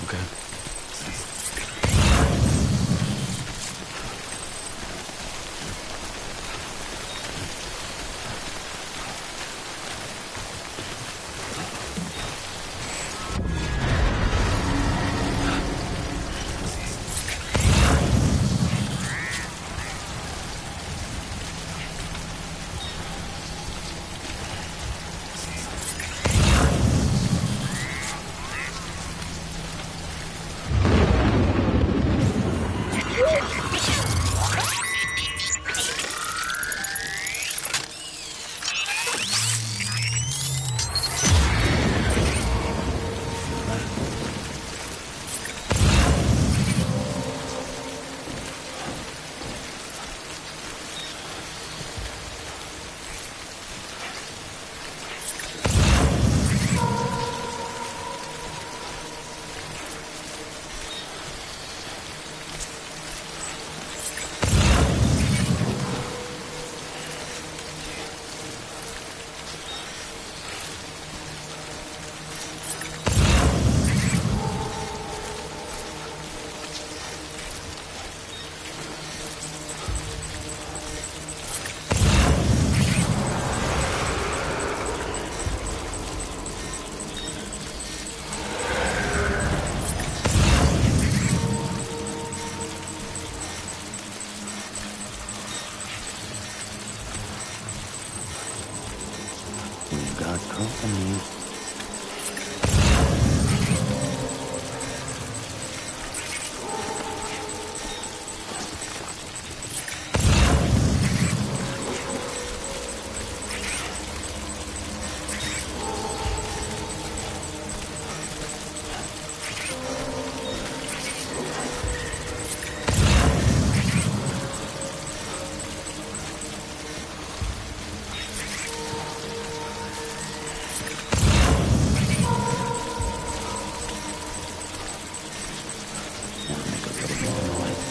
Okay. We've got company. Want to make a little more noise.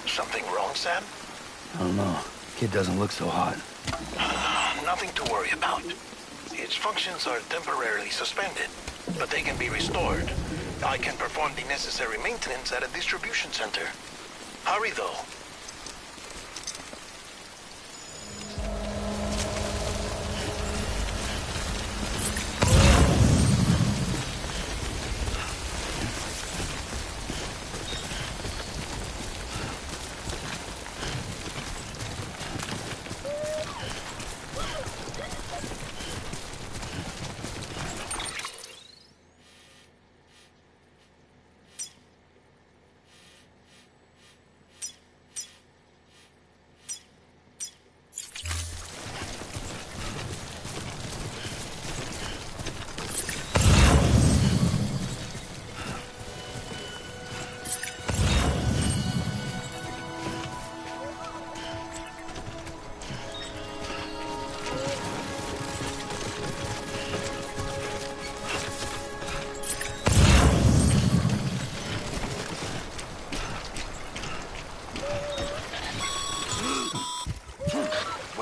Something wrong, Sam? I don't know. Kid doesn't look so hot. Nothing to worry about. Its functions are temporarily suspended, but they can be restored. I can perform the necessary maintenance at a distribution center. Hurry, though.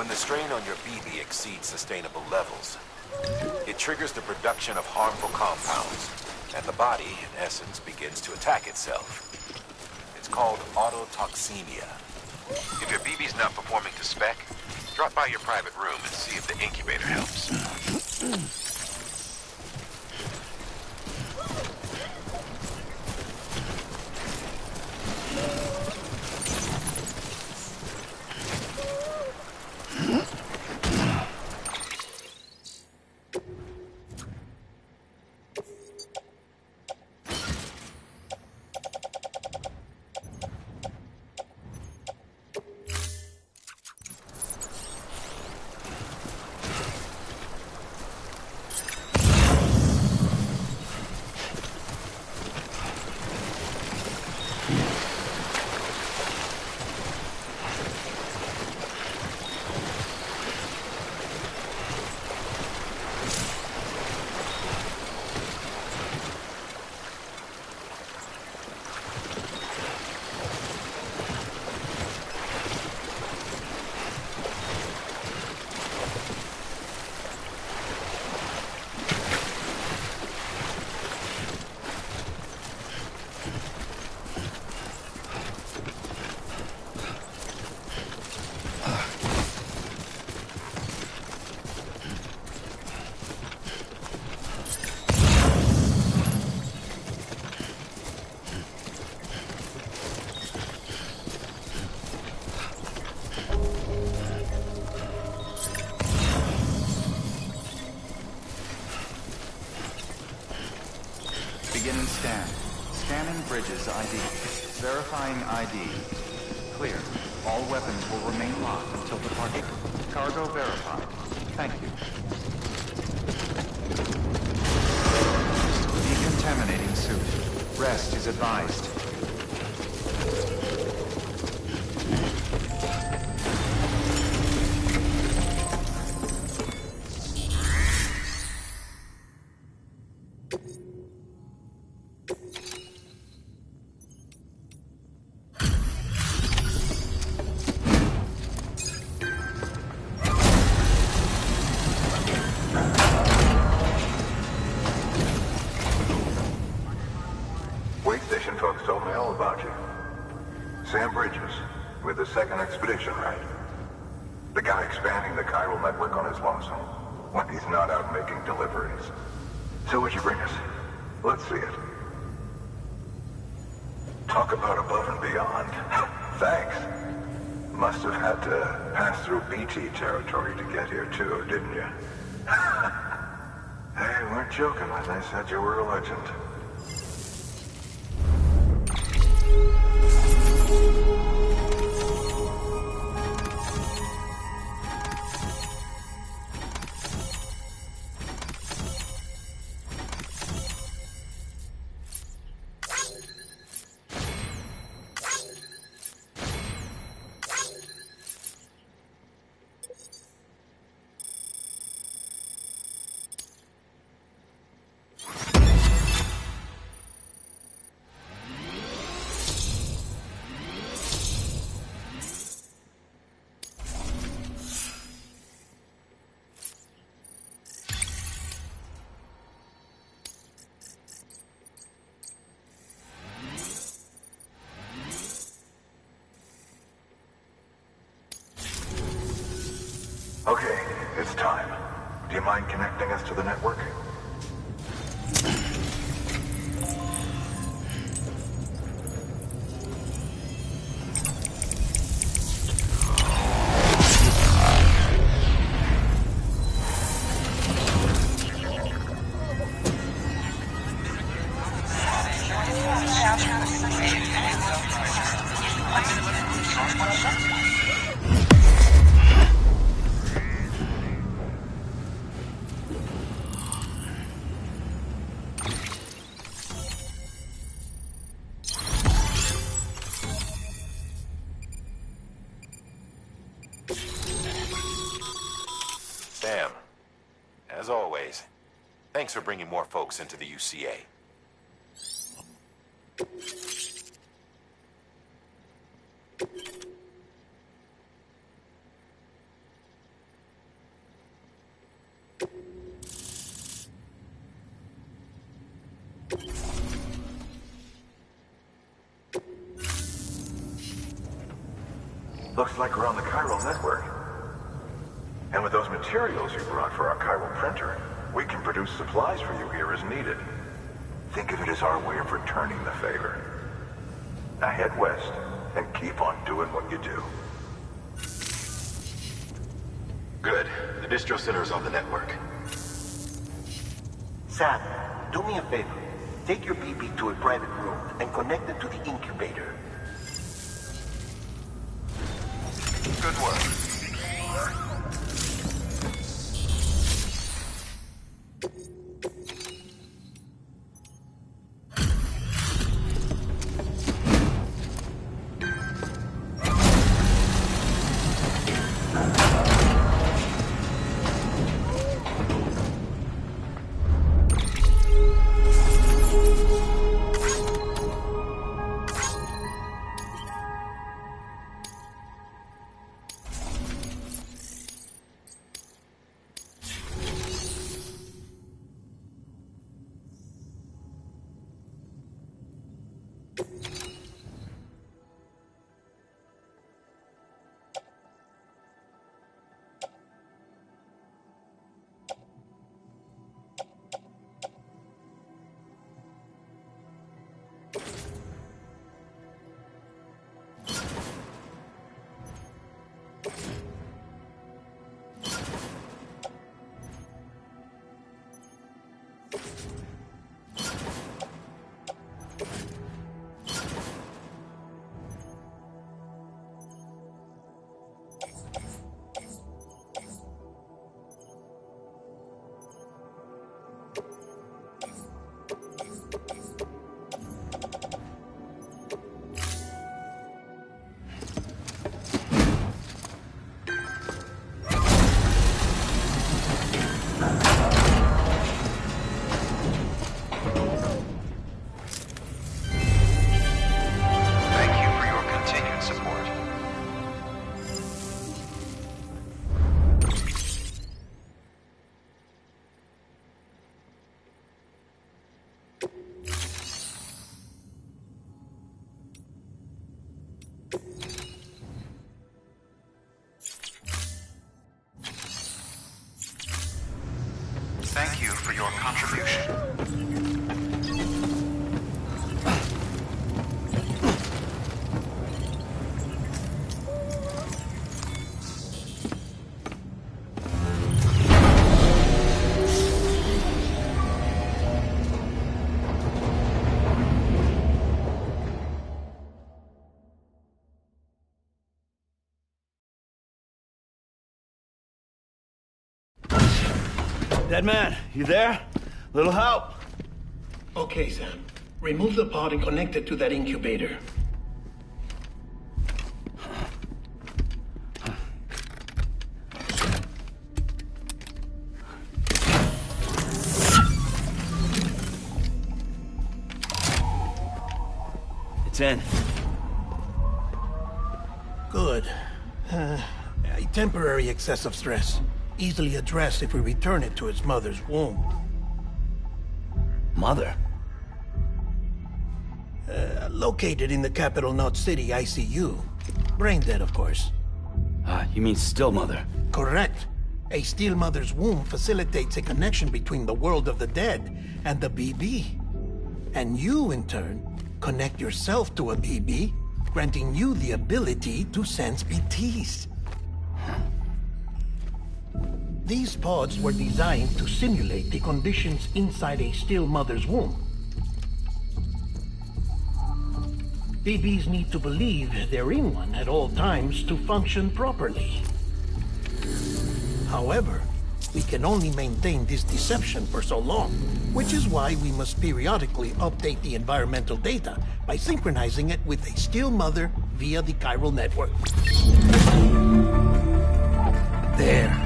When the strain on your BB exceeds sustainable levels, it triggers the production of harmful compounds, and the body, in essence, begins to attack itself. It's called autotoxemia. If your BB's not performing to spec, drop by your private room and see if the incubator helps. Beginning scan. Scanning Bridges ID. Verifying ID. Clear. All weapons will remain locked until departure. Cargo verified. Thank you. Decontaminating suit. Rest is advised. Station folks told me all about you. Sam Bridges, with the second expedition, right? The guy expanding the chiral network on his lonesome, when he's not out making deliveries. So what'd you bring us? Let's see it. Talk about above and beyond. Thanks. Must have had to pass through BT territory to get here too, didn't you? They weren't joking when they said you were a legend. Okay, it's time. Do you mind connecting us to the network? Sam, as always, thanks for bringing more folks into the UCA. Looks like we're on the chiral network. And with those materials you brought for our chiral printer, we can produce supplies for you here as needed. Think of it as our way of returning the favor. Now head west and keep on doing what you do. Good. The distro center is on the network. Sam, do me a favor. Take your BB to a private room and connect it to the incubator. Good work. Thank you for your contribution. Dead man, you there? Little help? Okay, Sam. Remove the pod and connect it to that incubator. It's in. Good. A temporary excessive stress. Easily addressed if we return it to its mother's womb. Mother? Located in the capital Knot City ICU. Brain dead, of course. You mean still mother? Correct. A still mother's womb facilitates a connection between the world of the dead and the BB. And you, in turn, connect yourself to a BB, granting you the ability to sense BTs. These pods were designed to simulate the conditions inside a still mother's womb. BBs need to believe they're in one at all times to function properly. However, we can only maintain this deception for so long, which is why we must periodically update the environmental data by synchronizing it with a still mother via the chiral network. There.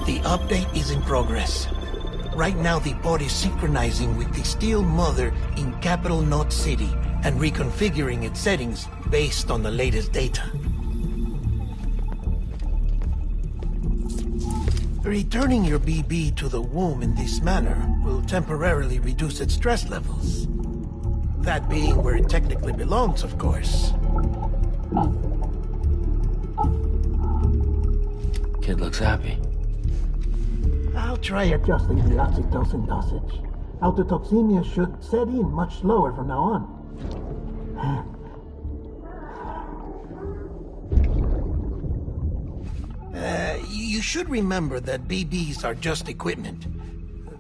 The update is in progress. Right now, the pod is synchronizing with the still mother in capital Knot City and reconfiguring its settings based on the latest data. Returning your BB to the womb in this manner will temporarily reduce its stress levels. That being where it technically belongs, of course. Kid looks happy. I'll try adjusting the oxytocin dosage. Autotoxemia should set in much slower from now on. You should remember that BBs are just equipment.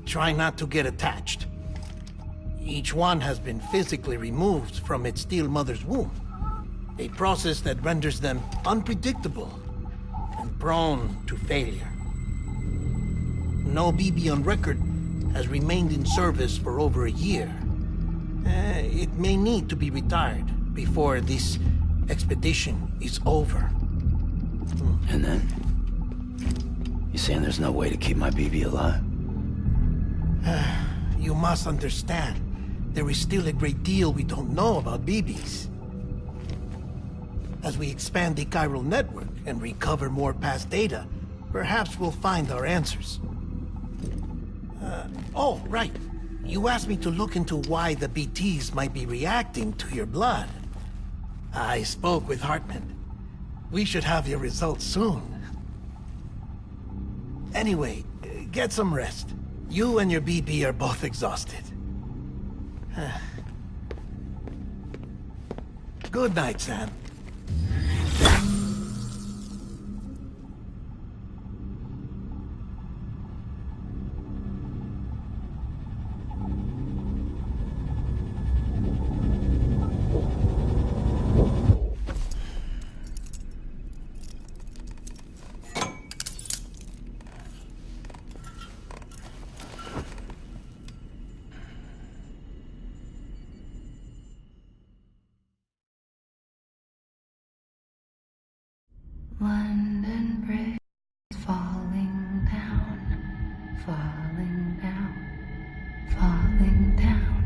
Try not to get attached. Each one has been physically removed from its steel mother's womb. A process that renders them unpredictable and prone to failure. No BB on record has remained in service for over a year. It may need to be retired before this expedition is over. And then? You saying there's no way to keep my BB alive? You must understand, there is still a great deal we don't know about BBs. As we expand the chiral network and recover more past data, perhaps we'll find our answers. Oh, right. You asked me to look into why the BTs might be reacting to your blood. I spoke with Hartman. We should have your results soon. Anyway, get some rest. You and your BB are both exhausted. Good night, Sam. London Bridge falling down, falling down, falling down.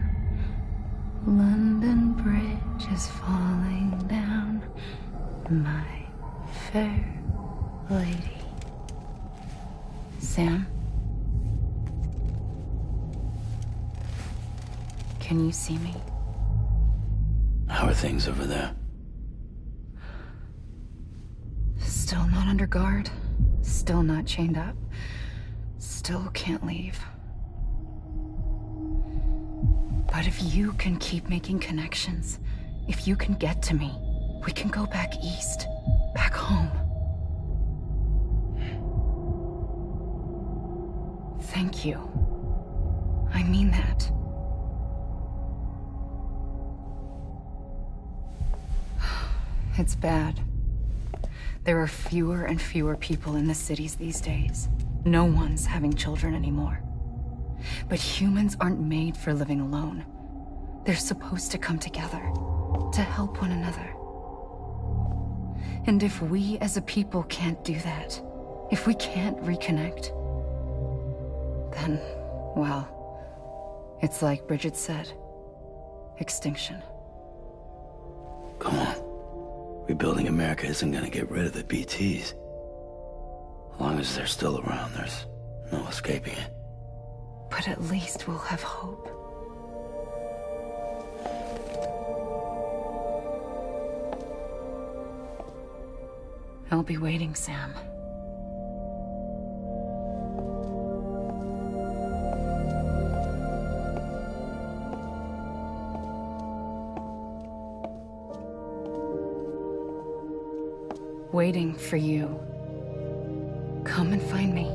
London Bridge is falling down, my fair lady. Sam? Can you see me? How are things over there? Still not under guard, still not chained up, still can't leave. But if you can keep making connections, if you can get to me, we can go back east, back home. Thank you. I mean that. It's bad. There are fewer and fewer people in the cities these days. No one's having children anymore. But humans aren't made for living alone. They're supposed to come together, to help one another. And if we as a people can't do that, if we can't reconnect, then, well, it's like Bridget said, extinction. Come on. Rebuilding America isn't gonna get rid of the BTs. As long as they're still around, there's no escaping it. But at least we'll have hope. I'll be waiting, Sam. Waiting for you. Come and find me.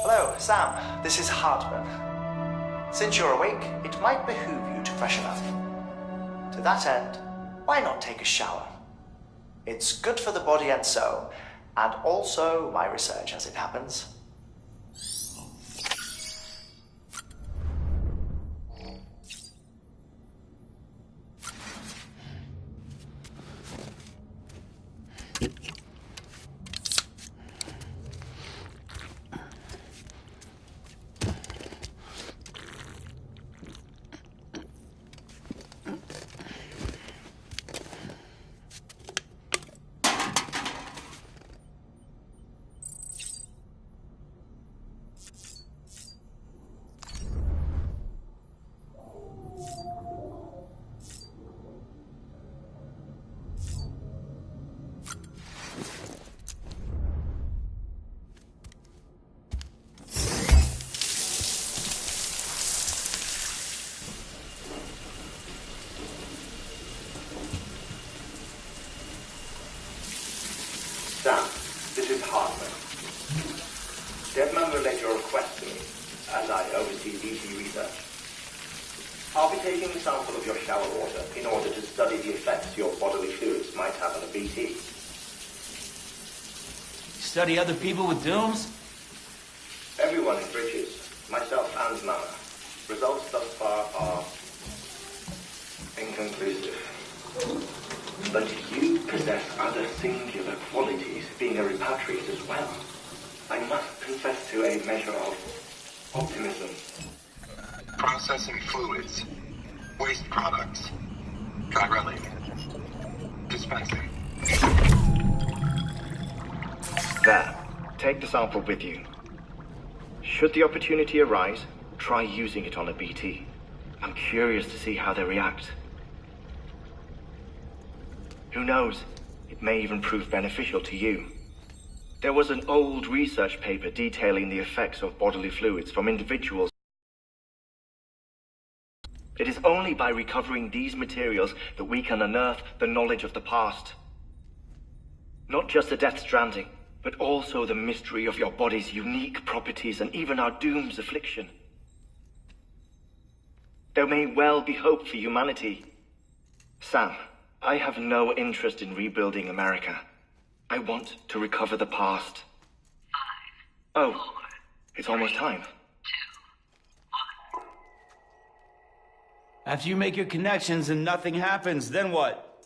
Hello, Sam. This is Hartman. Since you're awake, it might behoove you to freshen up. To that end, why not take a shower? It's good for the body and soul, and also my research as it happens. your request to me, as I oversee BT research. I'll be taking a sample of your shower water in order to study the effects your bodily fluids might have on a BT. Study other people with dooms? Everyone in Bridges, myself and Mama. Results thus far are inconclusive. But you possess other singular qualities, being a repatriate as well. I must confess to a measure of optimism. Processing fluids. Waste products. Chirelli. Dispensing. There. Take the sample with you. Should the opportunity arise, try using it on a BT. I'm curious to see how they react. Who knows? It may even prove beneficial to you. There was an old research paper detailing the effects of bodily fluids from individuals. It is only by recovering these materials that we can unearth the knowledge of the past. Not just the Death Stranding, but also the mystery of your body's unique properties and even our doom's affliction. There may well be hope for humanity. Sam, I have no interest in rebuilding America. I want to recover the past. 5, Oh, 4, it's almost time. 2, 1. After you make your connections and nothing happens, then what?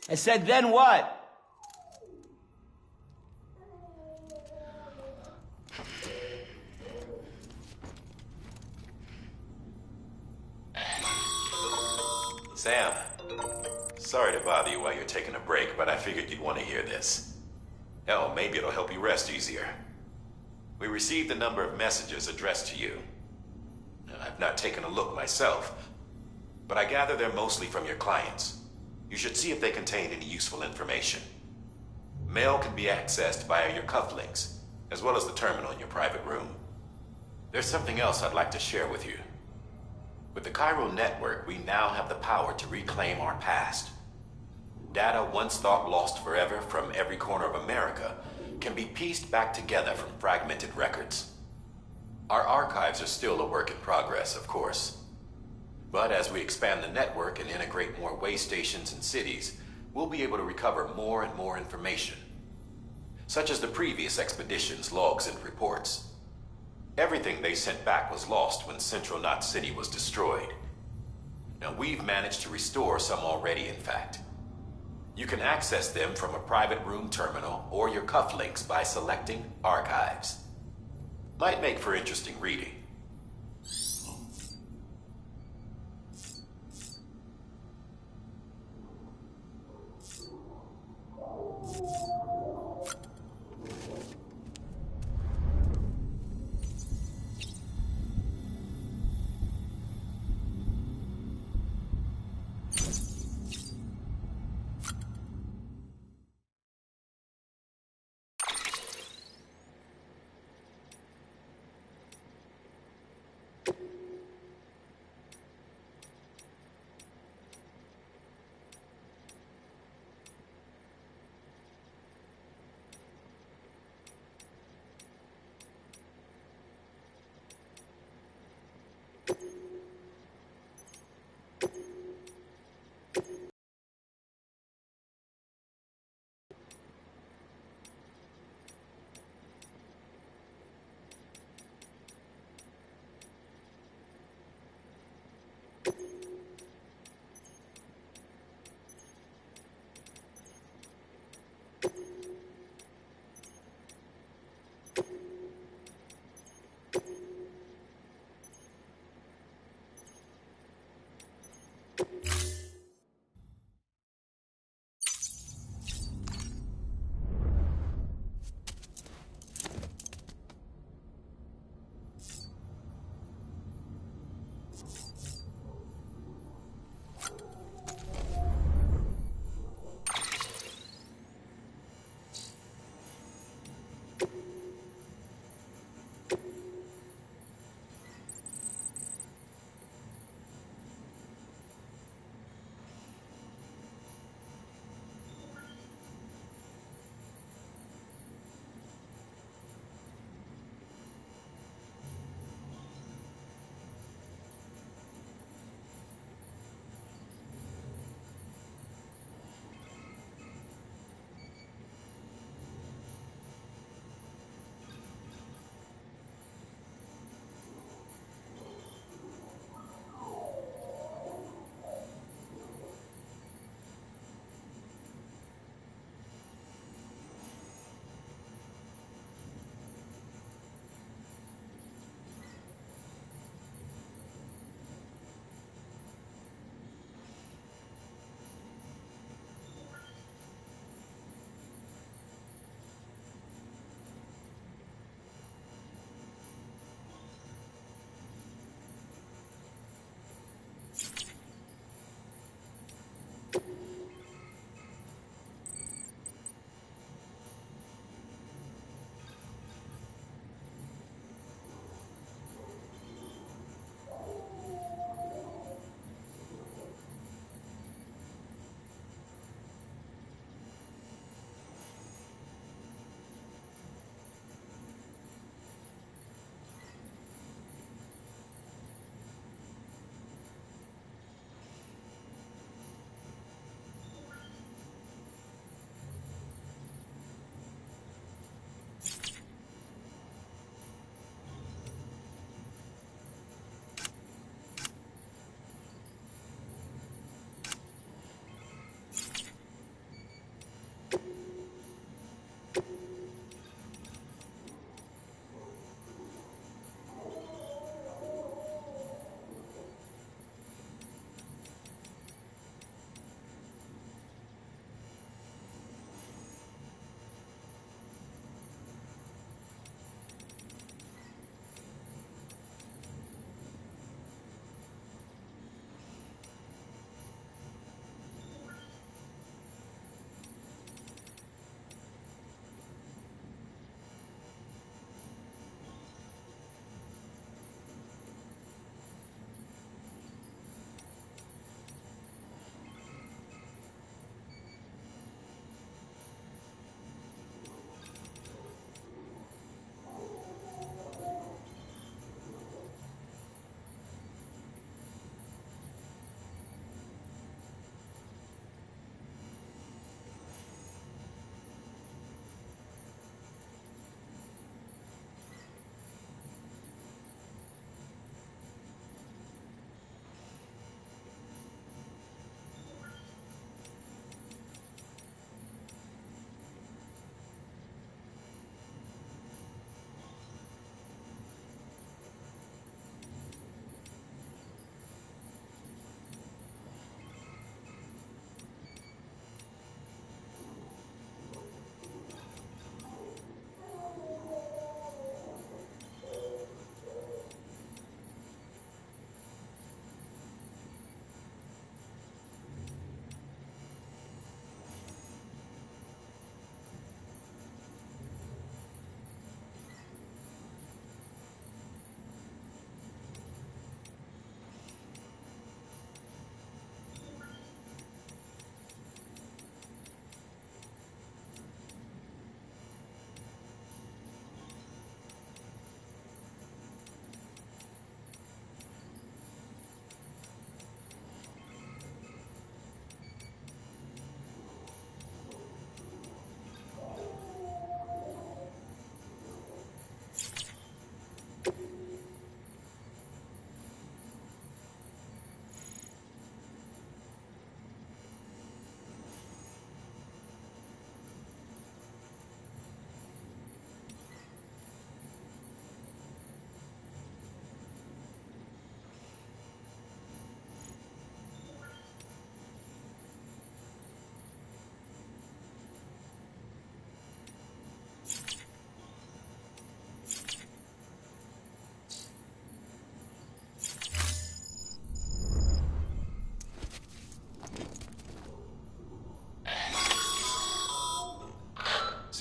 I said, then what? Sam, sorry to bother you while you're taking a break, but I figured you'd want to hear this. Hell, maybe it'll help you rest easier. We received a number of messages addressed to you. I've not taken a look myself, but I gather they're mostly from your clients. You should see if they contain any useful information. Mail can be accessed via your cufflinks, as well as the terminal in your private room. There's something else I'd like to share with you. With the Chiral Network, we now have the power to reclaim our past. Data once thought lost forever from every corner of America can be pieced back together from fragmented records. Our archives are still a work in progress, of course. But as we expand the network and integrate more way stations and cities, we'll be able to recover more and more information, such as the previous expedition's logs and reports. Everything they sent back was lost when Central Knot City was destroyed. Now, we've managed to restore some already, in fact. You can access them from a private room terminal or your cufflinks by selecting Archives. Might make for interesting reading.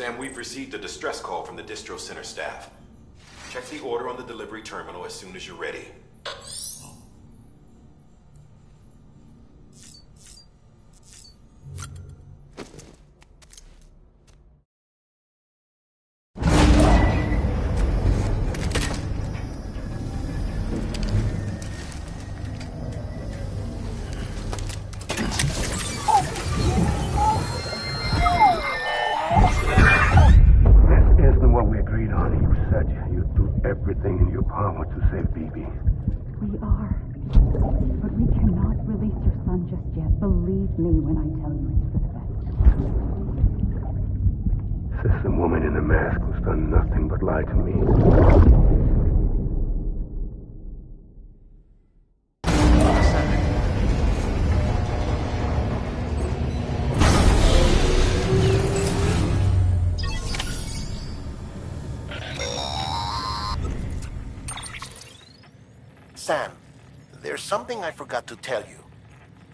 Sam, we've received a distress call from the Distro Center staff. Check the order on the delivery terminal as soon as you're ready. Everything in your power to save BB. We are. But we cannot release your son just yet. Believe me when I tell you it's for the best. System woman in the mask who's done nothing but lie to me. Sam, there's something I forgot to tell you.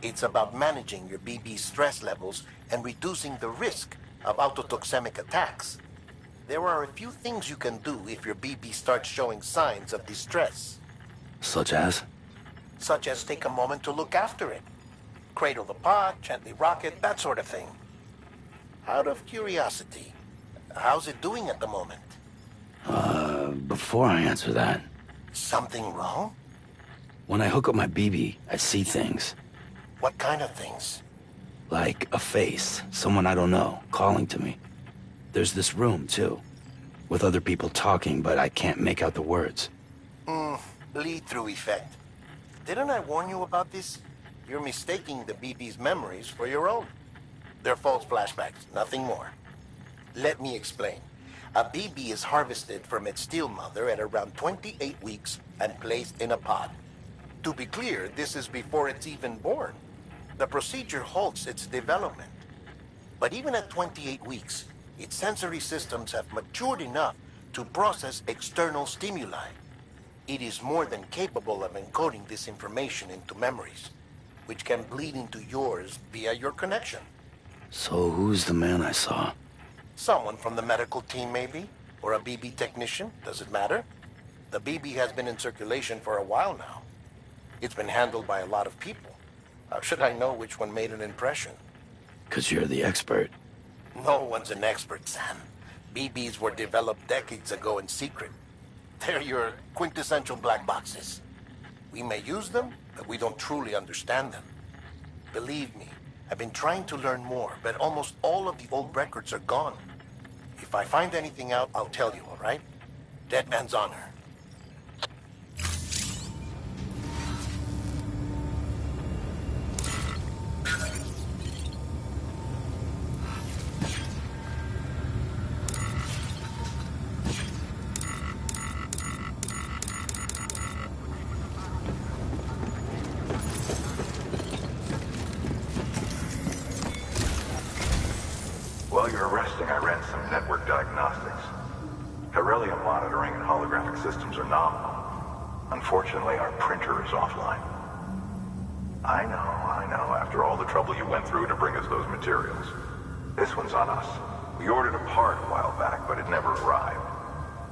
It's about managing your BB stress levels and reducing the risk of autotoxemic attacks. There are a few things you can do if your BB starts showing signs of distress. Such as? Such as take a moment to look after it. Cradle the pod, gently rock it, that sort of thing. Out of curiosity, how's it doing at the moment? Before I answer that... Something wrong? When I hook up my BB, I see things. What kind of things? Like a face, someone I don't know, calling to me. There's this room, too, with other people talking, but I can't make out the words. Lead-through effect. Didn't I warn you about this? You're mistaking the BB's memories for your own. They're false flashbacks, nothing more. Let me explain. A BB is harvested from its steel mother at around 28 weeks and placed in a pod. To be clear, this is before it's even born. The procedure halts its development. But even at 28 weeks, its sensory systems have matured enough to process external stimuli. It is more than capable of encoding this information into memories, which can bleed into yours via your connection. So who's the man I saw? Someone from the medical team, maybe? Or a BB technician? Does it matter? The BB has been in circulation for a while now. It's been handled by a lot of people. How should I know which one made an impression? 'Cause you're the expert. No one's an expert, Sam. BBs were developed decades ago in secret. They're your quintessential black boxes. We may use them, but we don't truly understand them. Believe me, I've been trying to learn more, but almost all of the old records are gone. If I find anything out, I'll tell you, all right? Dead man's honor. While you're resting, I ran some network diagnostics. Beryllium monitoring and holographic systems are nominal. Unfortunately, our printer is offline. I know. After all the trouble you went through to bring us those materials. This one's on us. We ordered a part a while back, but it never arrived.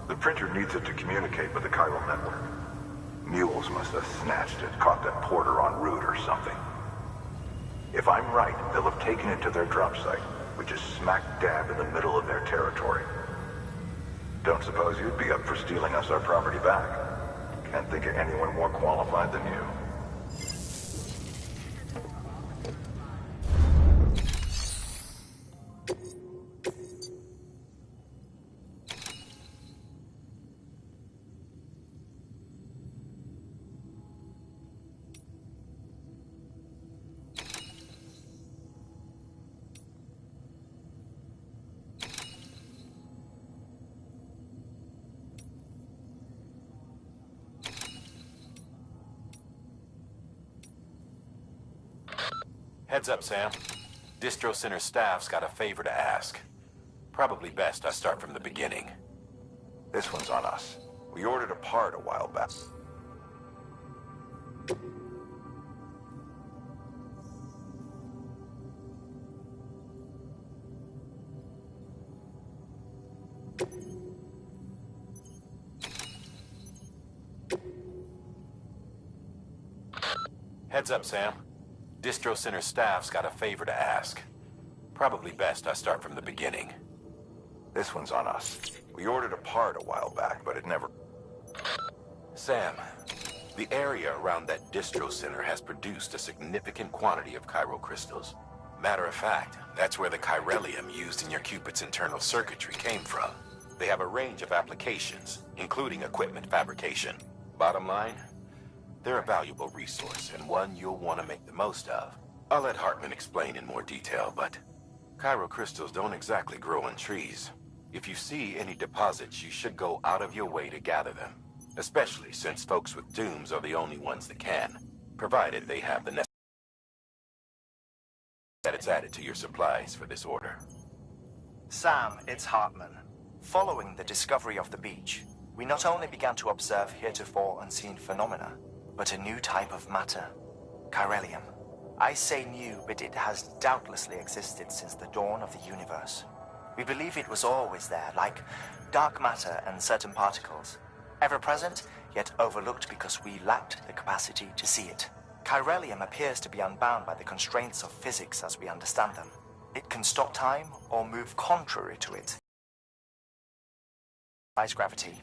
The printer needs it to communicate with the chiral network. Mules must have snatched it, caught that porter en route or something. If I'm right, they'll have taken it to their drop site, which is smack dab in the middle of their territory. Don't suppose you'd be up for stealing us our property back? Can't think of anyone more qualified than you. Heads up, Sam. Distro Center staff's got a favor to ask. Probably best I start from the beginning. This one's on us. We ordered a part a while back. Heads up, Sam. Distro Center staff's got a favor to ask. Probably best I start from the beginning. This one's on us. We ordered a part a while back, but it never... Sam, the area around that distro center has produced a significant quantity of chiral crystals. Matter of fact, that's where the chiralium used in your Cupid's internal circuitry came from. They have a range of applications, including equipment fabrication. Bottom line, they're a valuable resource and one you'll want to make the most of. I'll let Hartman explain in more detail, but chiral crystals don't exactly grow on trees. If you see any deposits, you should go out of your way to gather them. Especially since folks with dooms are the only ones that can, provided they have the necessary that it's added to your supplies for this order. Sam, it's Hartman. Following the discovery of the beach, we not only began to observe heretofore unseen phenomena, but a new type of matter, chiralium. I say new, but it has doubtlessly existed since the dawn of the universe. We believe it was always there, like dark matter and certain particles. Ever present, yet overlooked because we lacked the capacity to see it. Chiralium appears to be unbound by the constraints of physics as we understand them. It can stop time or move contrary to it. Gravity.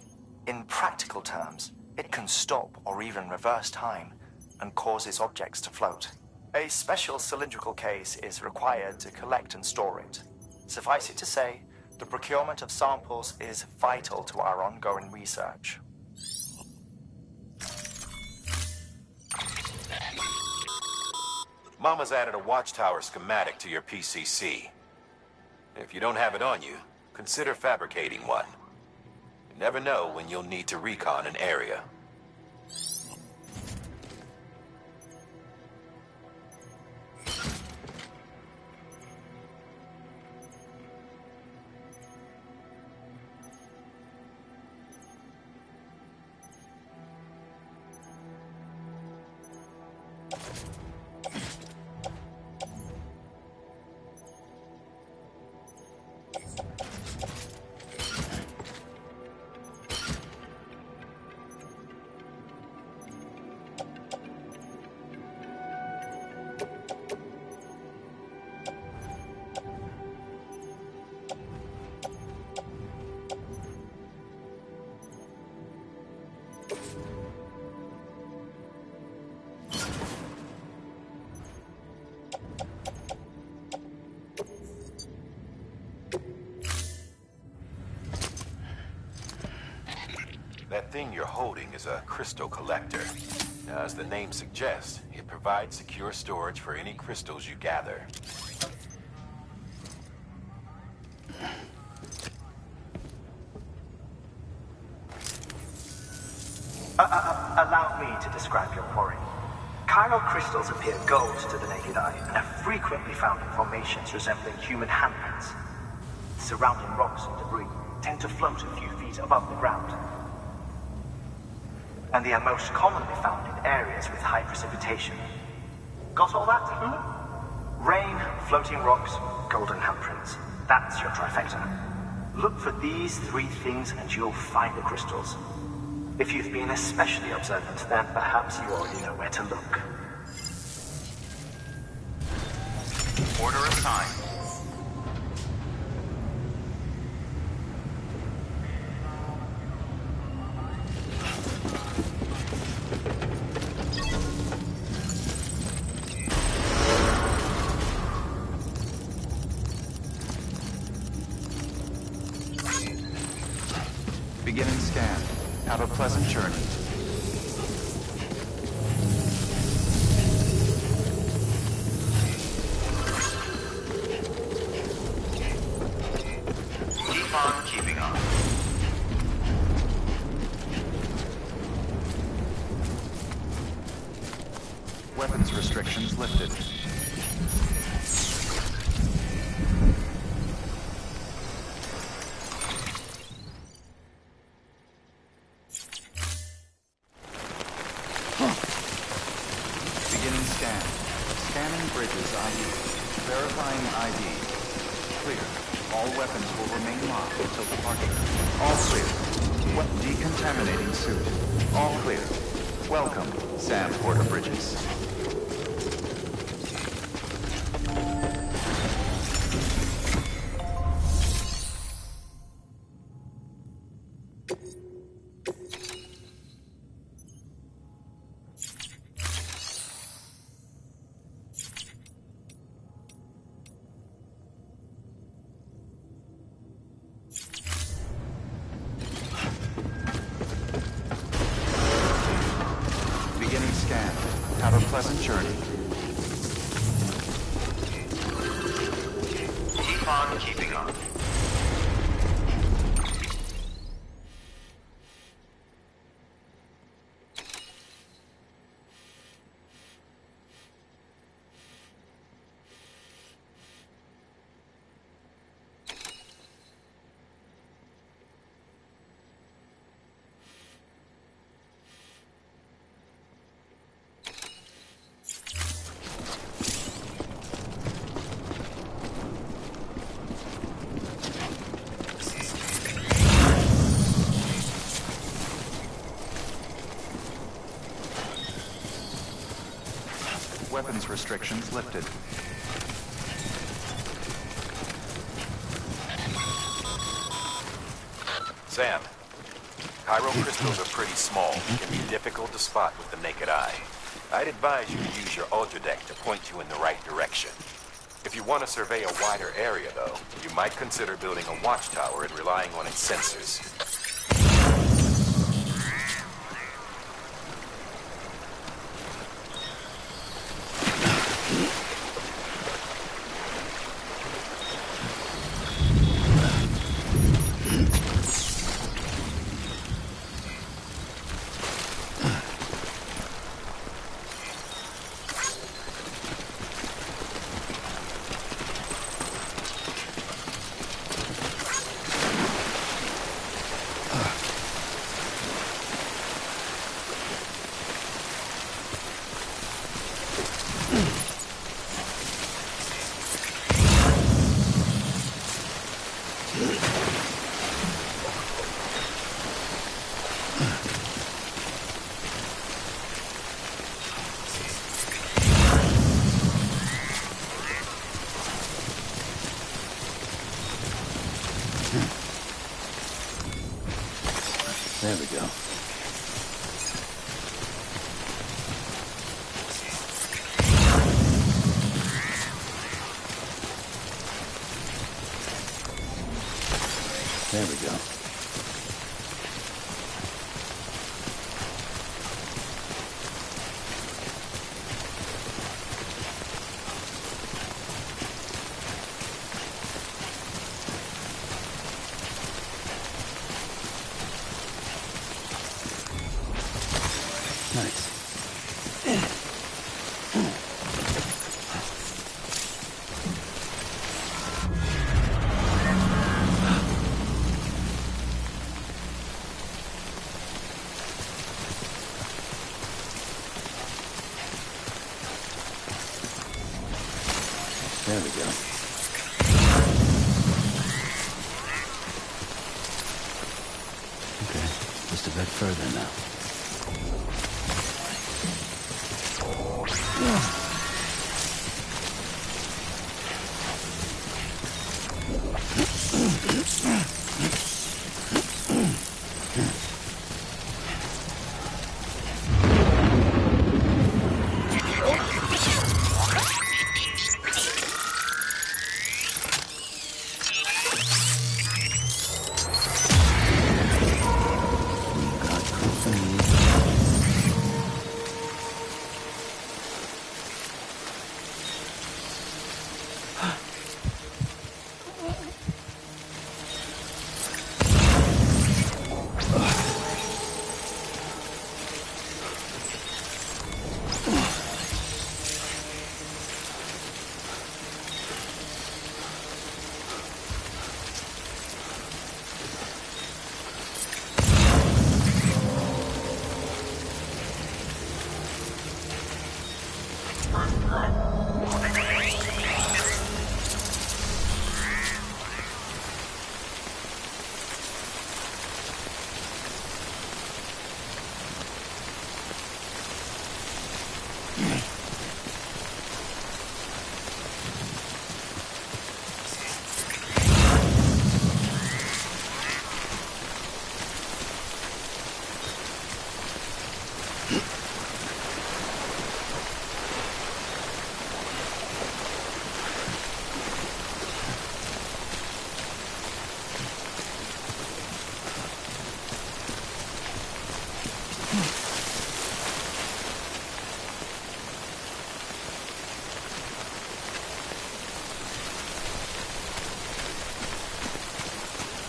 In practical terms, it can stop or even reverse time and causes objects to float. A special cylindrical case is required to collect and store it. Suffice it to say, the procurement of samples is vital to our ongoing research. Mama's added a watchtower schematic to your PCC. If you don't have it on you, consider fabricating one. You never know when you'll need to recon an area. That thing you're holding is a crystal collector. Now, as the name suggests, it provides secure storage for any crystals you gather. Allow me to describe your quarry. Chiral crystals appear gold to the naked eye and are frequently found in formations resembling human handprints. Surrounding rocks and debris tend to float a few feet above the ground. And they are most commonly found in areas with high precipitation. Got all that, Rain, floating rocks, golden handprints. That's your trifecta. Look for these three things and you'll find the crystals. If you've been especially observant, then perhaps you already know where to look. Order assigned. Beginning scan. Have a pleasant journey. Keep on keeping on. Weapons restrictions lifted. Beginning scan. Scanning bridges ID. Verifying ID. Clear. All weapons will remain locked until departure. All clear. Decontaminating suit. All clear. Welcome, Sam Porter Bridges. pleasant journey. Keep on keeping on. Weapons restrictions lifted. Sam, Cairo crystals are pretty small and can be difficult to spot with the naked eye. I'd advise you to use your Ultradeck to point you in the right direction. If you want to survey a wider area, though, you might consider building a watchtower and relying on its sensors. There we go. There we go. Nice. There we go. Okay, just a bit further now.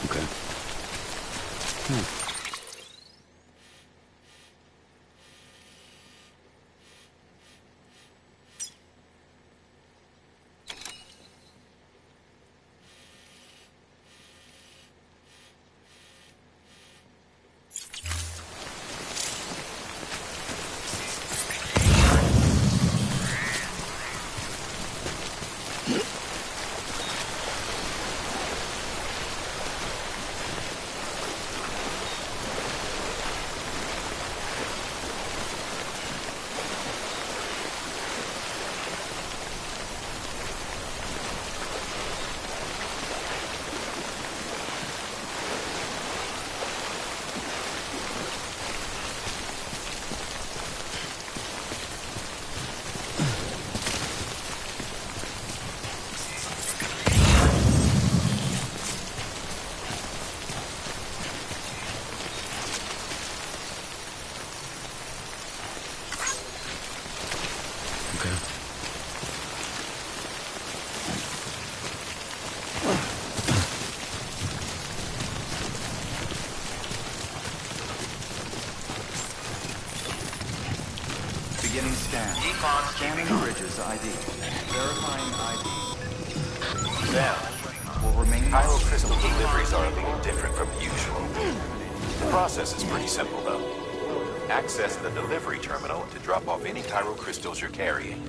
Okay. Beginning scan. Scanning bridges ID. Verifying ID. Now, Will remain Cairo crystal deliveries are a little different from usual. The process is pretty simple, though. Access the delivery terminal to drop off any Cairo crystals you're carrying.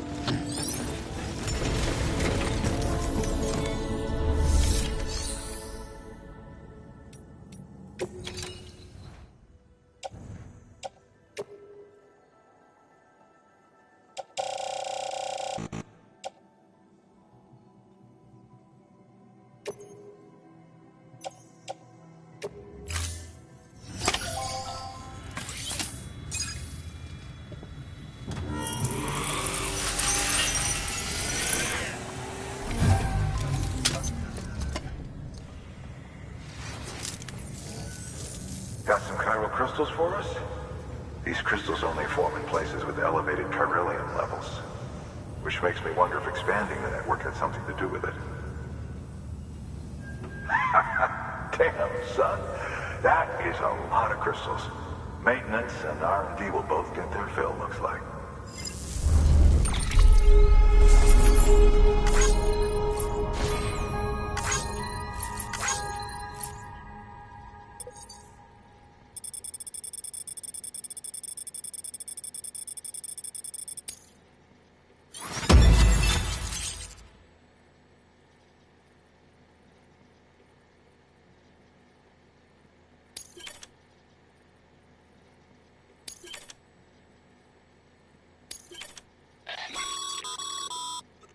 Got some chiral crystals for us? These crystals only form in places with elevated chiralium levels. Which makes me wonder if expanding the network had something to do with it. Damn, son. That is a lot of crystals. Maintenance and R&D will both get their fill, looks like.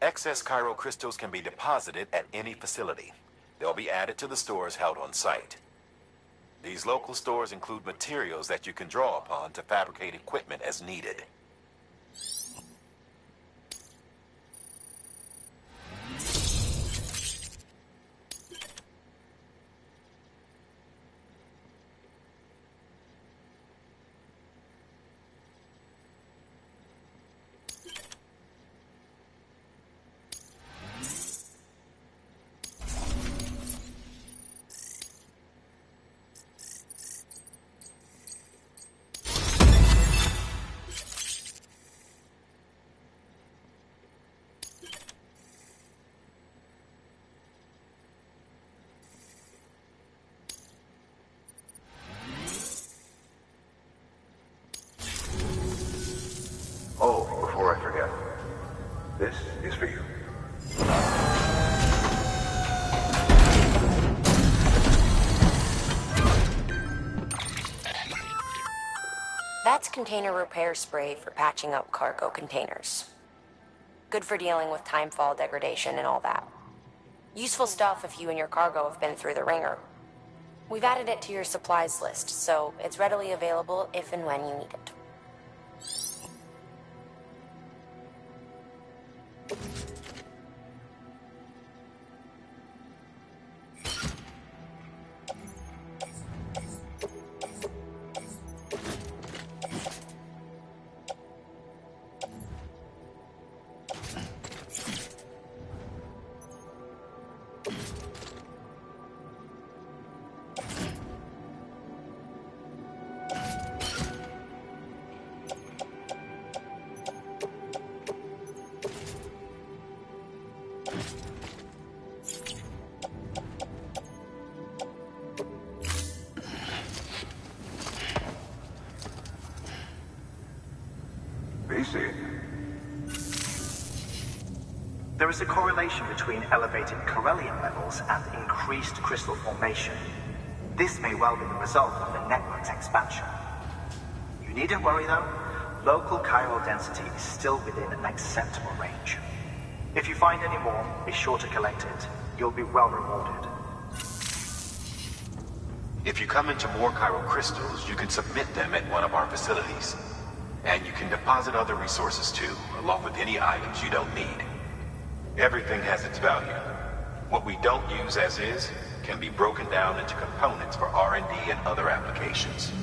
Excess Cairo crystals can be deposited at any facility. They'll be added to the stores held on site. These local stores include materials that you can draw upon to fabricate equipment as needed. Oh, before I forget, this is for you. That's container repair spray for patching up cargo containers. Good for dealing with timefall degradation and all that. Useful stuff if you and your cargo have been through the ringer. We've added it to your supplies list, so it's readily available if and when you need it. There is a correlation between elevated Corellium levels and increased crystal formation. This may well be the result of the network's expansion. You needn't worry though. Local chiral density is still within an acceptable range. If you find any more, be sure to collect it. You'll be well rewarded. If you come into more chiral crystals, you can submit them at one of our facilities. And you can deposit other resources too, along with any items you don't need. Everything has its value. What we don't use as is can be broken down into components for R&D and other applications.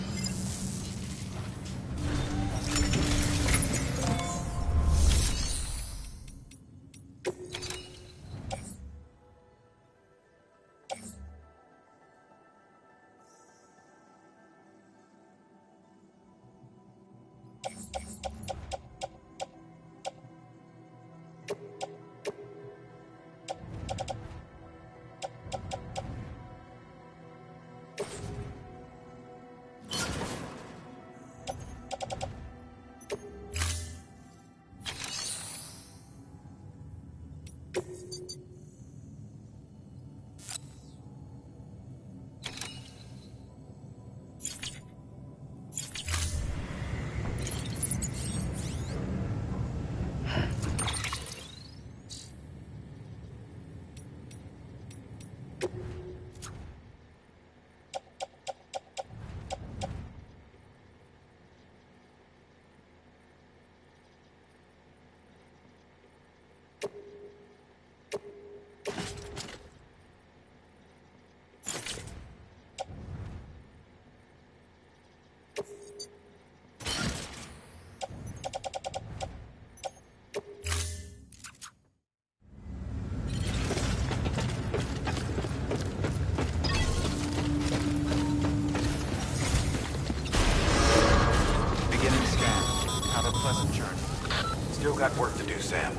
Still got work to do, Sam.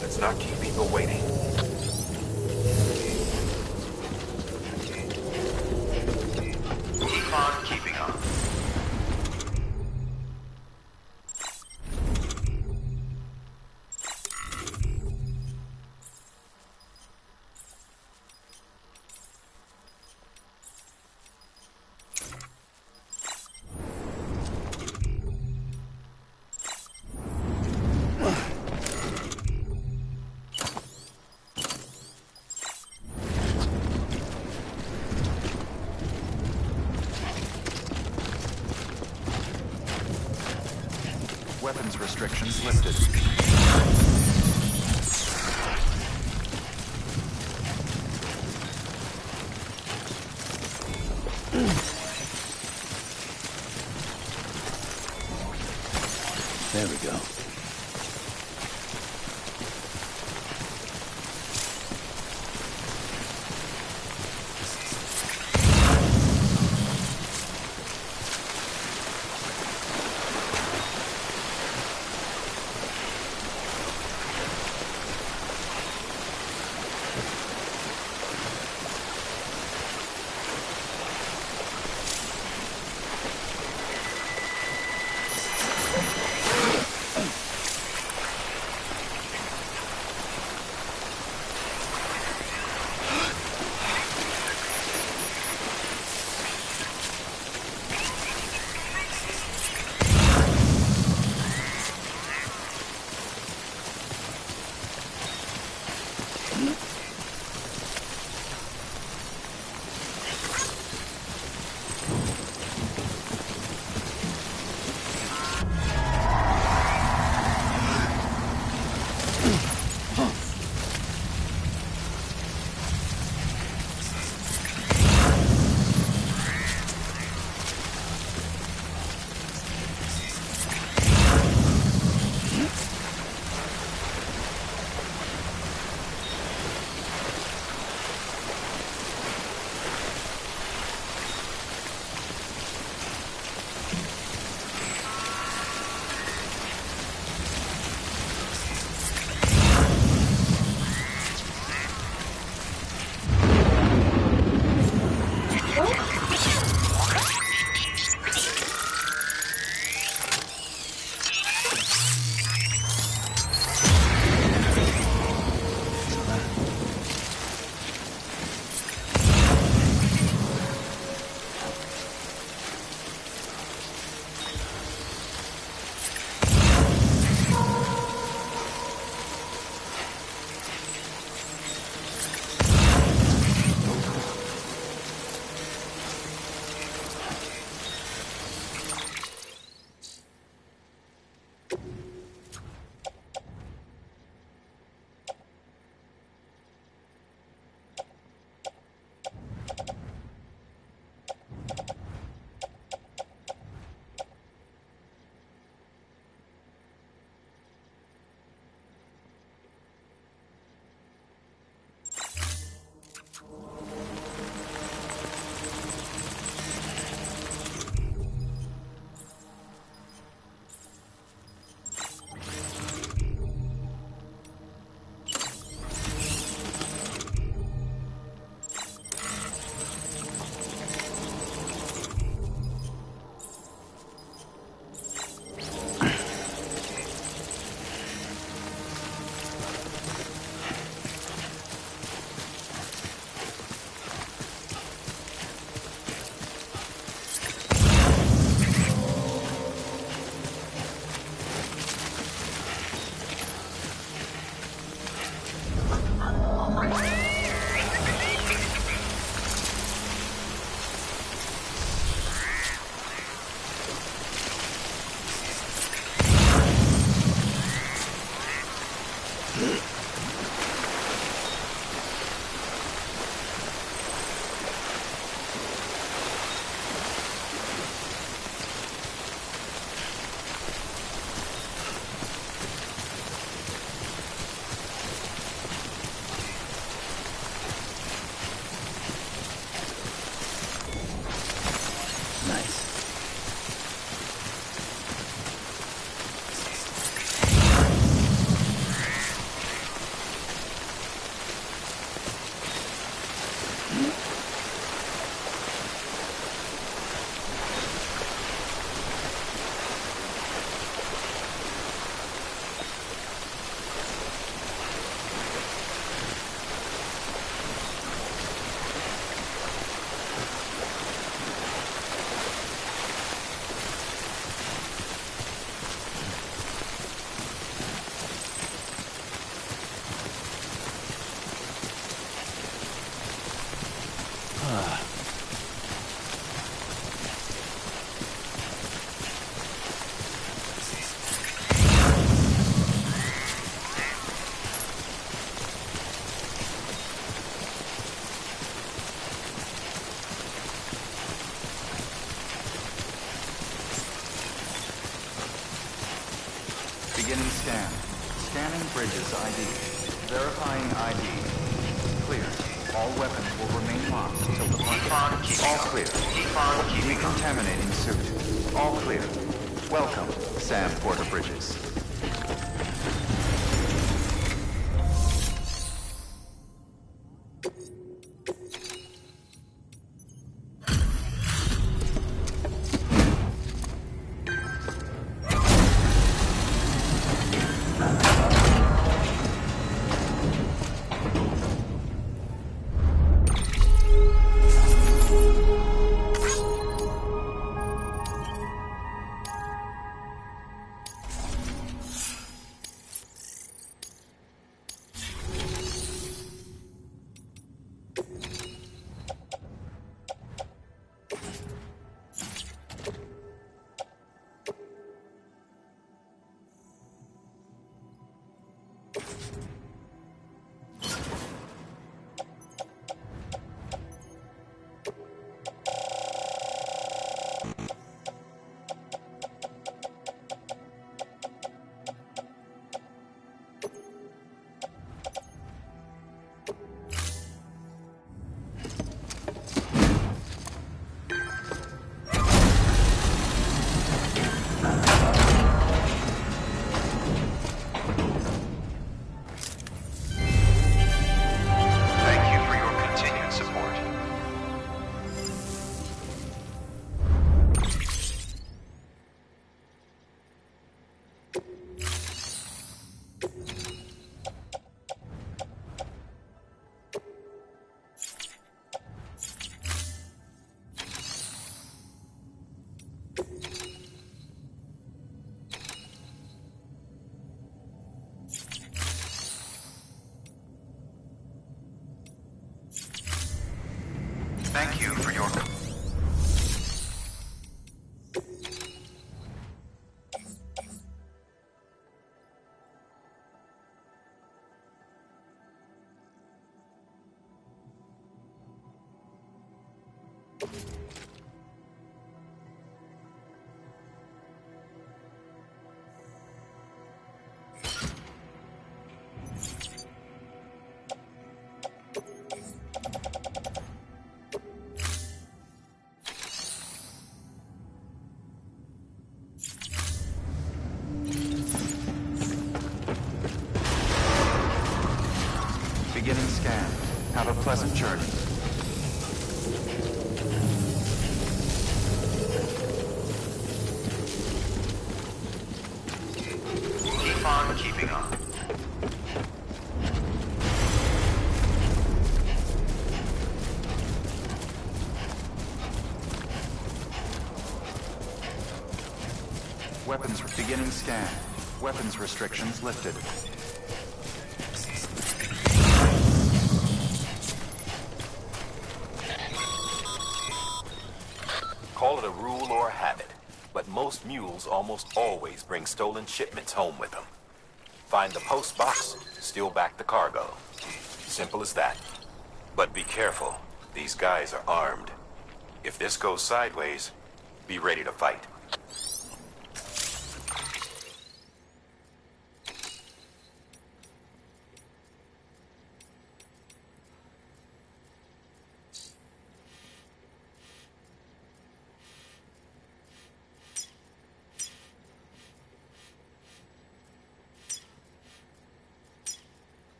Let's not keep people waiting. Keep on keeping on. Weapons restrictions lifted. There we go. Beginning scan. Scanning Bridges ID. Verifying ID. Clear. All weapons will remain locked until the departure. All clear. Decontaminating suit. All clear. Welcome, Sam Porter Bridges. Thank you for your... Beginning scan. Have a pleasant journey. Keep on keeping on. Weapons beginning scan. Weapons restrictions lifted. Call it a rule or a habit, but most mules almost always bring stolen shipments home with them. Find the post box, steal back the cargo. Simple as that. But be careful. These guys are armed. If this goes sideways, be ready to fight.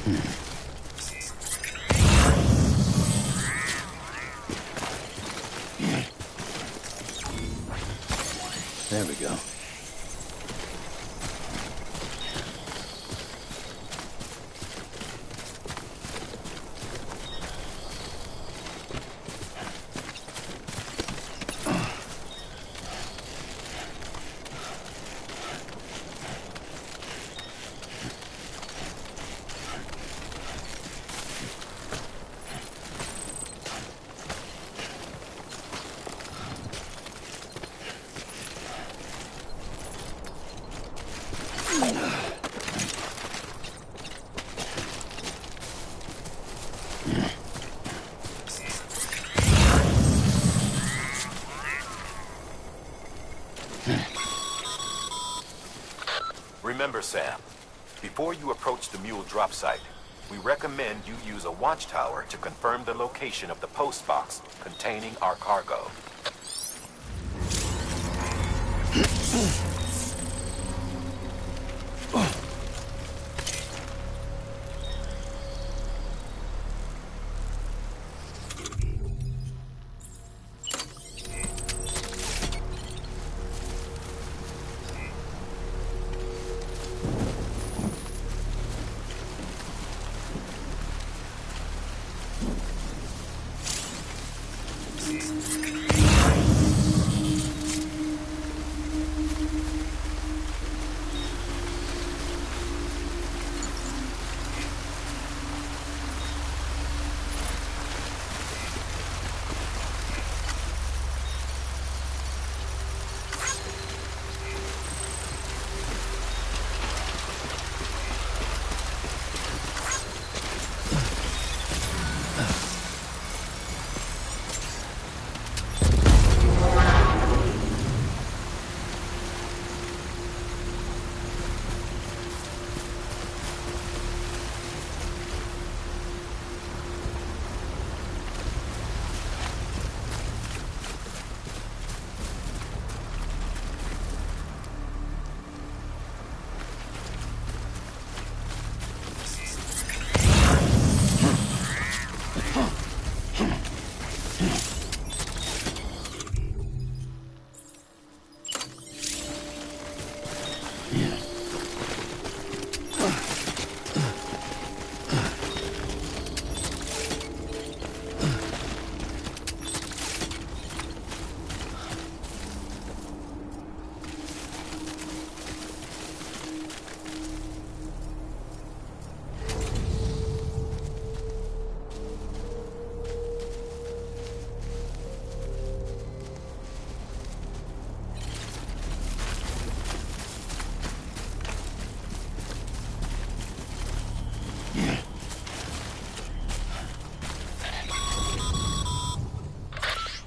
There we go. Remember, Sam, before you approach the mule drop site, we recommend you use a watchtower to confirm the location of the post box containing our cargo.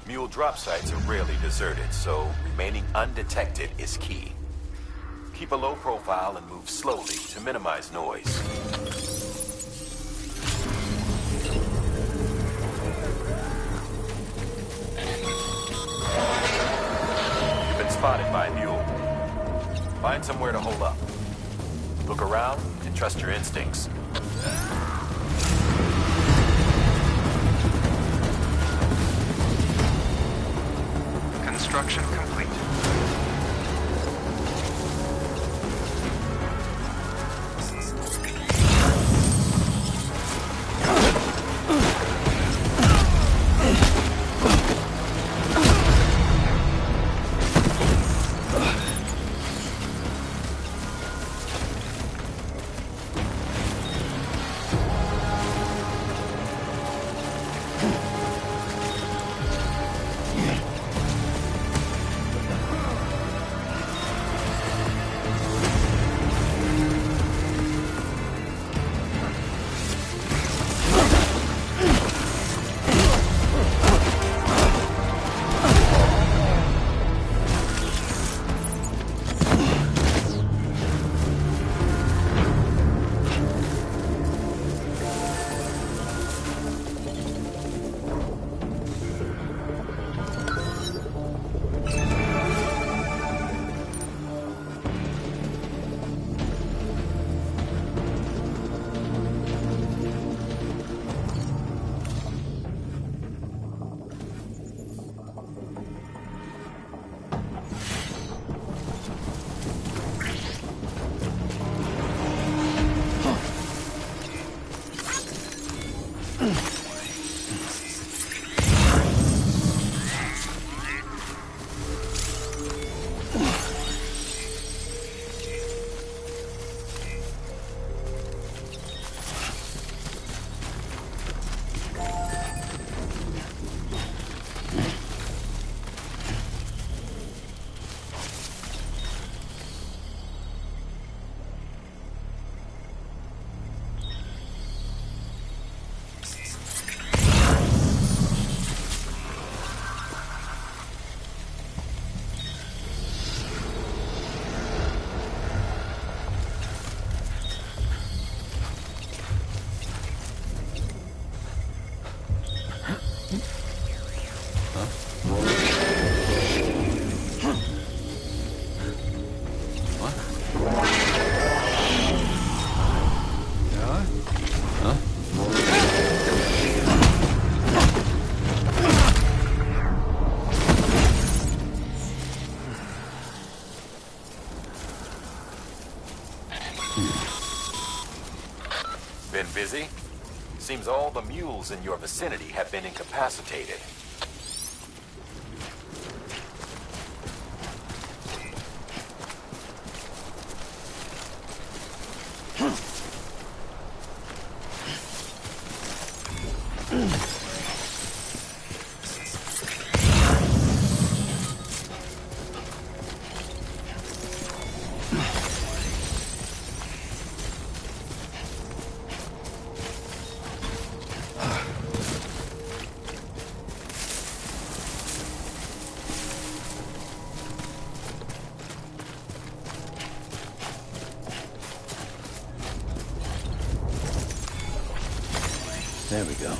Mule drop sites are rarely deserted, so remaining undetected is key. Keep a low profile and move slowly to minimize noise. You've been spotted by a mule. Find somewhere to hole up. Look around and trust your instincts. Construction complete. Been busy? Seems all the mules in your vicinity have been incapacitated. There we go.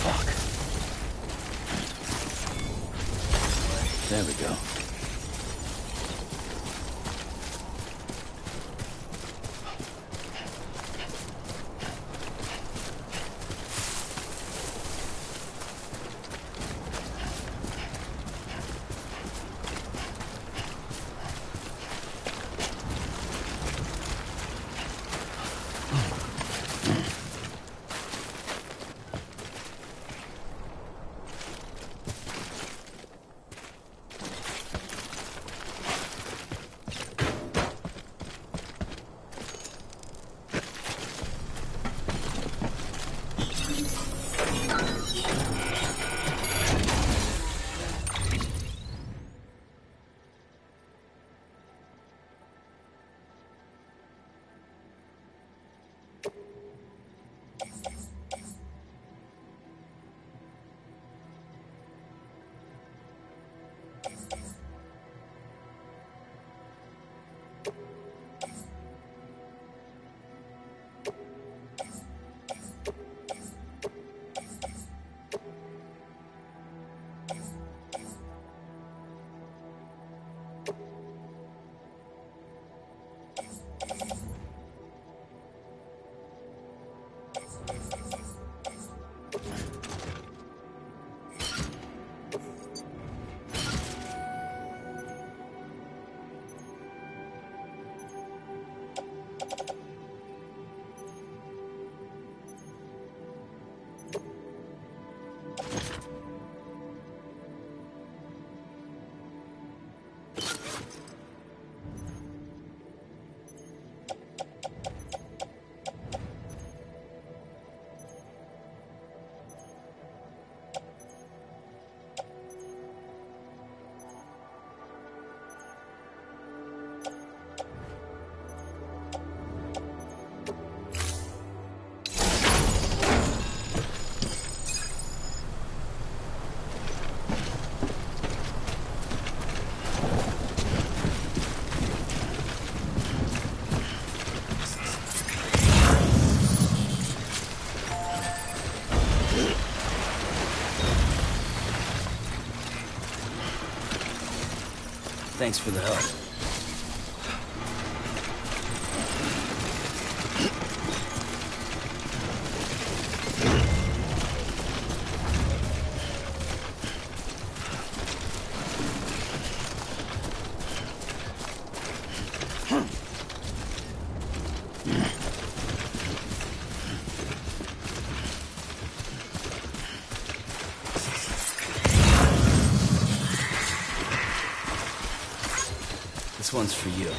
Fuck. There we go. Thanks for the help. This one's for you.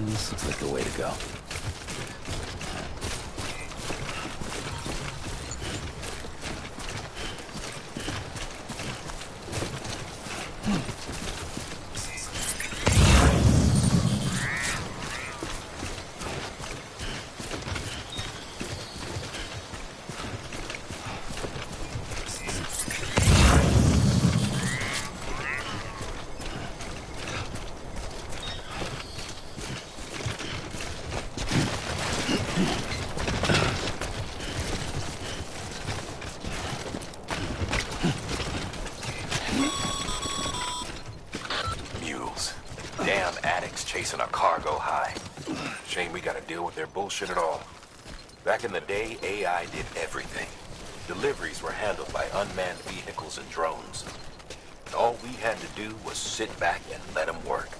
This looks like the way to go. Chasing a cargo high. Shame we gotta deal with their bullshit at all. Back in the day, AI did everything. Deliveries were handled by unmanned vehicles and drones. All we had to do was sit back and let them work.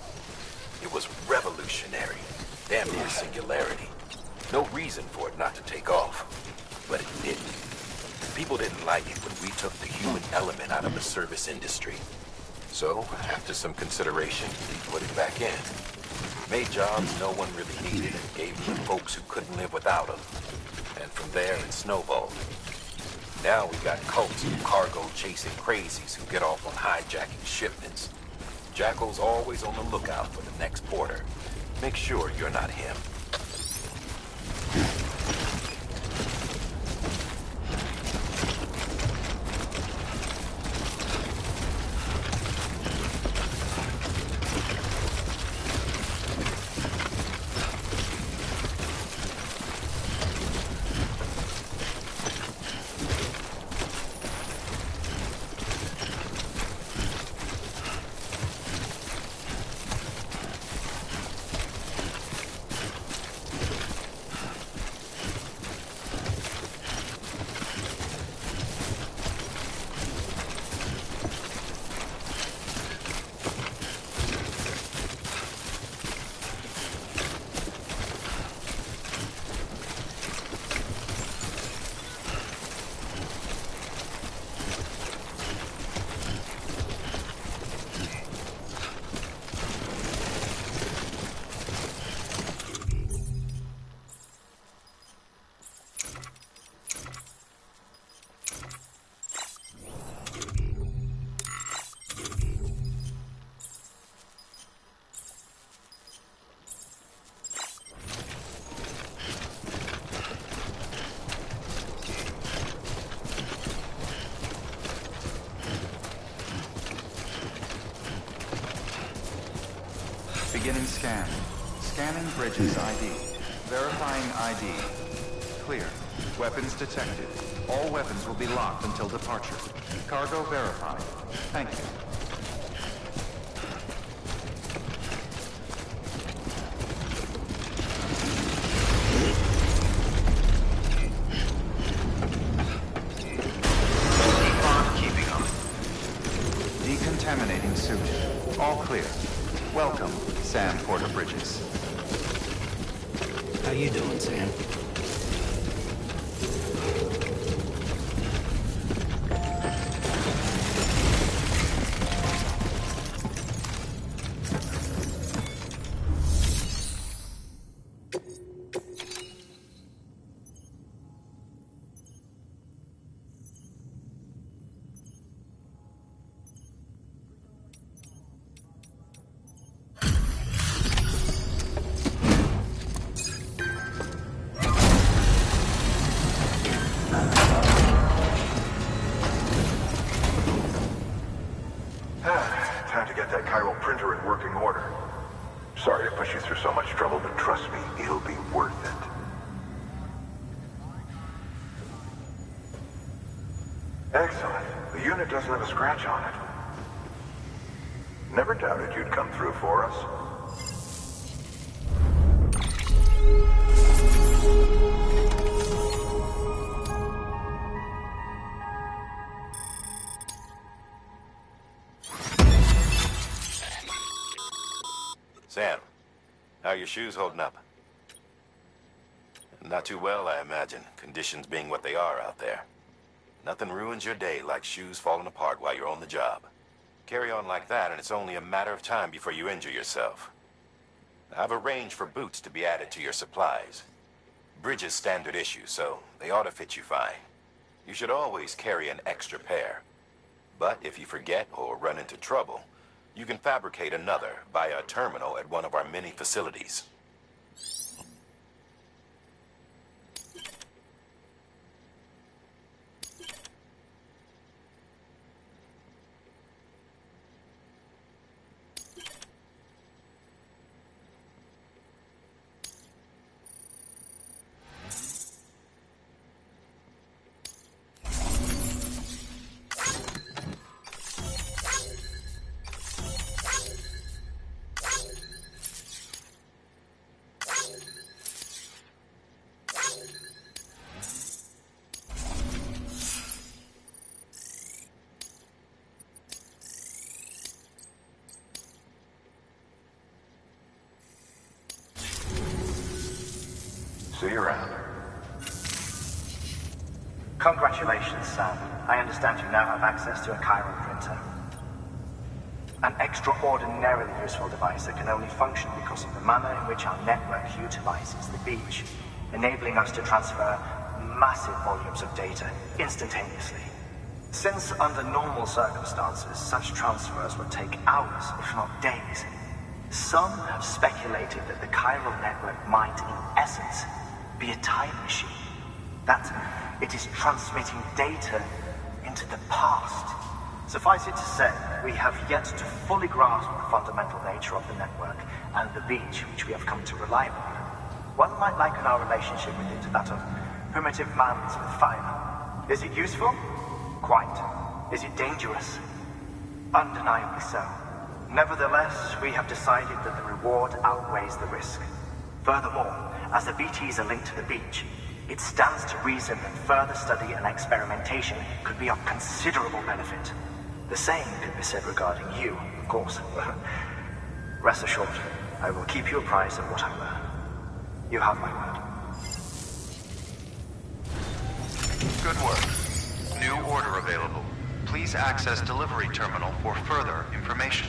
It was revolutionary. Damn near singularity. No reason for it not to take off. But it didn't. People didn't like it when we took the human element out of the service industry. So, after some consideration, we put it back in. Made jobs no one really needed and gave them to folks who couldn't live without them. And from there, it snowballed. Now we got cults of cargo-chasing crazies who get off on hijacking shipments. Jackal's always on the lookout for the next porter. Make sure you're not him. Beginning scan. Scanning Bridges ID. Verifying ID. Clear. Weapons detected. All weapons will be locked until departure. Cargo verified. Thank you. Keeping up. Decontaminating suit. All clear. Welcome, Sam Porter Bridges. How you doing, Sam? Time to get that chiral printer in working order. Sorry to push you through so much trouble, but trust me, it'll be worth it. Excellent. The unit doesn't have a scratch on it. Never doubted you'd come through for us. Sam, how are your shoes holding up? Not too well, I imagine, conditions being what they are out there. Nothing ruins your day like shoes falling apart while you're on the job. Carry on like that, and it's only a matter of time before you injure yourself. I've arranged for boots to be added to your supplies. Bridges standard issue, so they ought to fit you fine. You should always carry an extra pair. But if you forget or run into trouble, You can fabricate another via a terminal at one of our many facilities. See you around. Congratulations, Sam. I understand you now have access to a chiral printer. An extraordinarily useful device that can only function because of the manner in which our network utilizes the beach, enabling us to transfer massive volumes of data instantaneously. Since under normal circumstances, such transfers would take hours, if not days, some have speculated that the chiral network might, in essence, be a time machine. That it is transmitting data into the past. Suffice it to say, we have yet to fully grasp the fundamental nature of the network and the beach which we have come to rely upon. One might liken our relationship with it to that of primitive mans with fire. Is it useful? Quite. Is it dangerous? Undeniably so. Nevertheless, we have decided that the reward outweighs the risk. Furthermore, as the BTs are linked to the beach, it stands to reason that further study and experimentation could be of considerable benefit. The same could be said regarding you, of course. Rest assured, I will keep you apprised of what I learn. You have my word. Good work. New order available. Please access delivery terminal for further information.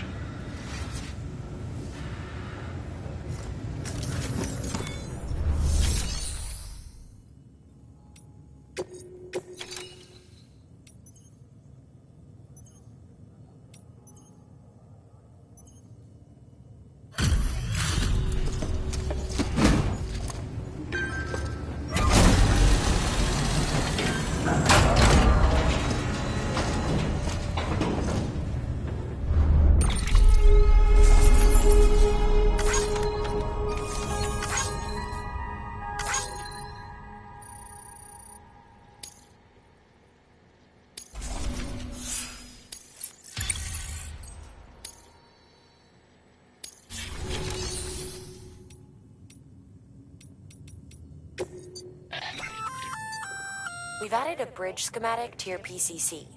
We've added a bridge schematic to your PCC.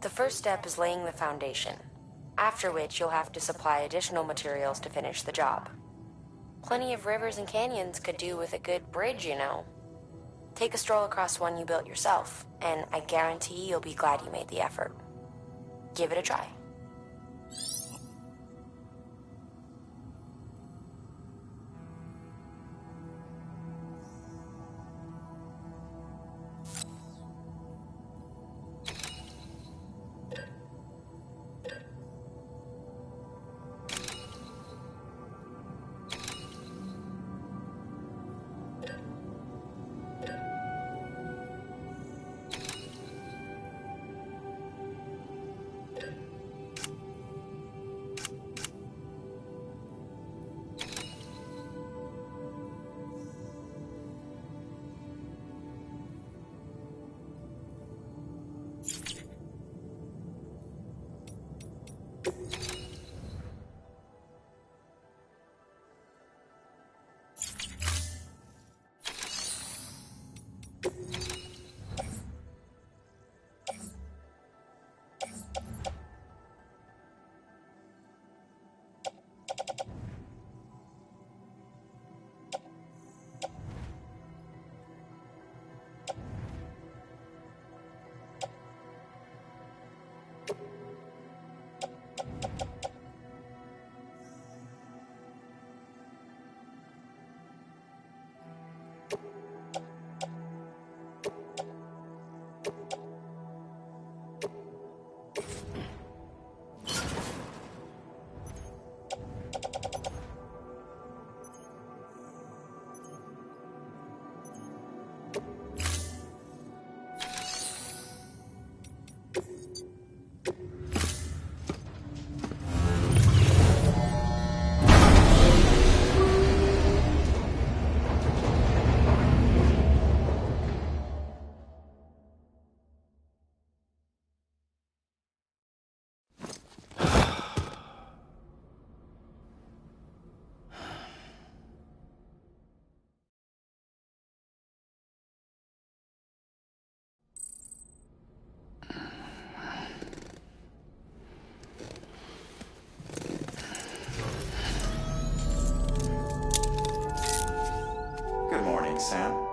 The first step is laying the foundation, after which you'll have to supply additional materials to finish the job. Plenty of rivers and canyons could do with a good bridge, you know. Take a stroll across one you built yourself, and I guarantee you'll be glad you made the effort. Give it a try. Sam.